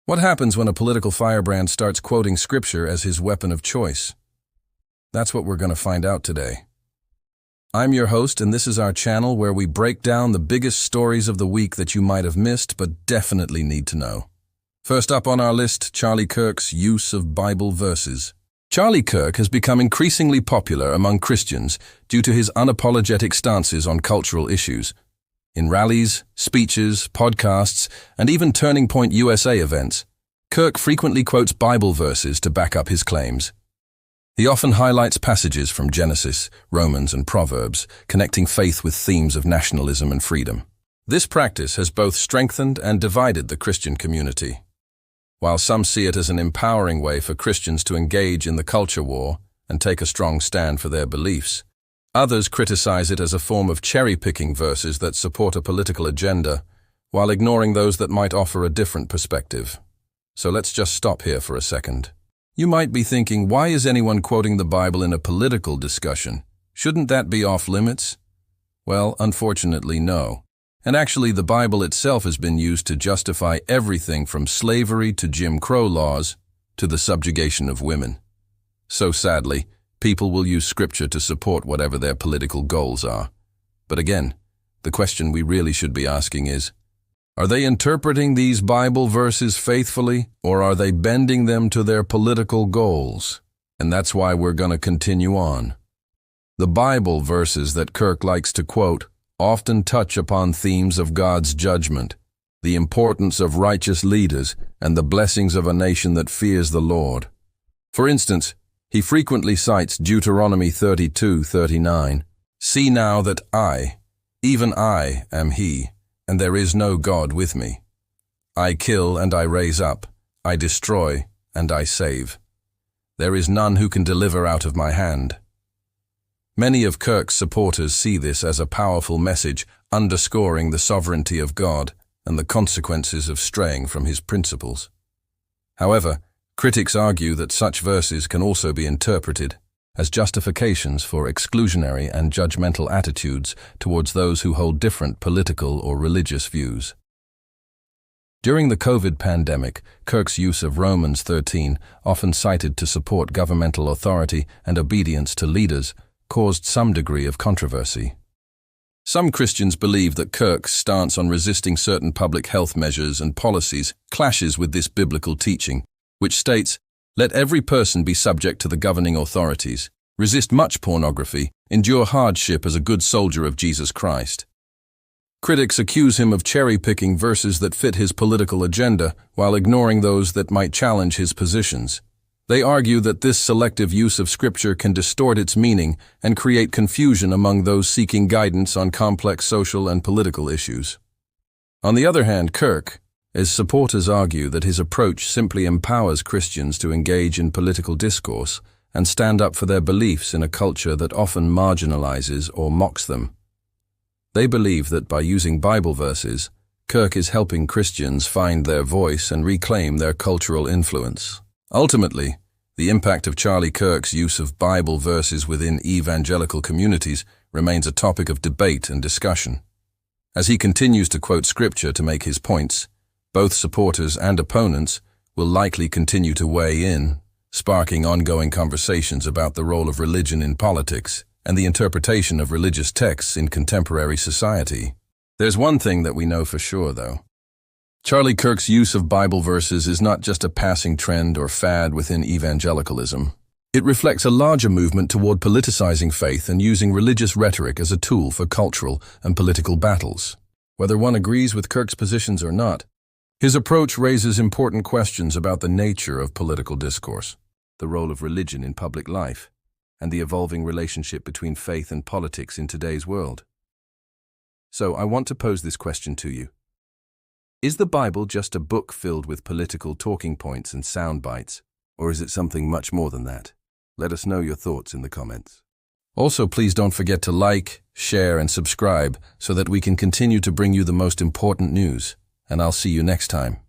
What happens when a political firebrand starts quoting scripture as his weapon of choice? That's what we're going to find out today. I'm your host, and this is our channel where we break down the biggest stories of the week that you might have missed but definitely need to know. First up on our list, Charlie Kirk's use of Bible verses. Charlie Kirk has become increasingly popular among Christians due to his unapologetic stances on cultural issues. In rallies, speeches, podcasts, and even Turning Point USA events, Kirk frequently quotes Bible verses to back up his claims. He often highlights passages from Genesis, Romans, and Proverbs, connecting faith with themes of nationalism and freedom. This practice has both strengthened and divided the Christian community. While some see it as an empowering way for Christians to engage in the culture war and take a strong stand for their beliefs, others criticize it as a form of cherry-picking verses that support a political agenda, while ignoring those that might offer a different perspective. So let's just stop here for a second. You might be thinking, why is anyone quoting the Bible in a political discussion? Shouldn't that be off limits? Well, unfortunately, no. And actually, the Bible itself has been used to justify everything from slavery to Jim Crow laws to the subjugation of women. So sadly, people will use scripture to support whatever their political goals are. But again, the question we really should be asking is, are they interpreting these Bible verses faithfully, or are they bending them to their political goals? And that's why we're going to continue on. The Bible verses that Kirk likes to quote often touch upon themes of God's judgment, the importance of righteous leaders, and the blessings of a nation that fears the Lord. For instance, he frequently cites Deuteronomy 32:39. See now that I, even I, am he, and there is no God with me. I kill and I raise up, I destroy and I save. There is none who can deliver out of my hand. Many of Kirk's supporters see this as a powerful message underscoring the sovereignty of God and the consequences of straying from his principles. However, critics argue that such verses can also be interpreted as justifications for exclusionary and judgmental attitudes towards those who hold different political or religious views. During the COVID pandemic, Kirk's use of Romans 13, often cited to support governmental authority and obedience to leaders, caused some degree of controversy. Some Christians believe that Kirk's stance on resisting certain public health measures and policies clashes with this biblical teaching, which states, "Let every person be subject to the governing authorities, resist much pornography, endure hardship as a good soldier of Jesus Christ." Critics accuse him of cherry-picking verses that fit his political agenda while ignoring those that might challenge his positions. They argue that this selective use of Scripture can distort its meaning and create confusion among those seeking guidance on complex social and political issues. On the other hand, Kirk, his supporters argue that his approach simply empowers Christians to engage in political discourse and stand up for their beliefs in a culture that often marginalizes or mocks them. They believe that by using Bible verses, Kirk is helping Christians find their voice and reclaim their cultural influence. Ultimately, the impact of Charlie Kirk's use of Bible verses within evangelical communities remains a topic of debate and discussion. As he continues to quote Scripture to make his points, both supporters and opponents will likely continue to weigh in, sparking ongoing conversations about the role of religion in politics and the interpretation of religious texts in contemporary society. There's one thing that we know for sure, though. Charlie Kirk's use of Bible verses is not just a passing trend or fad within evangelicalism. It reflects a larger movement toward politicizing faith and using religious rhetoric as a tool for cultural and political battles. Whether one agrees with Kirk's positions or not, his approach raises important questions about the nature of political discourse, the role of religion in public life, and the evolving relationship between faith and politics in today's world. So I want to pose this question to you. Is the Bible just a book filled with political talking points and sound bites, or is it something much more than that? Let us know your thoughts in the comments. Also, please don't forget to like, share, and subscribe so that we can continue to bring you the most important news. And I'll see you next time.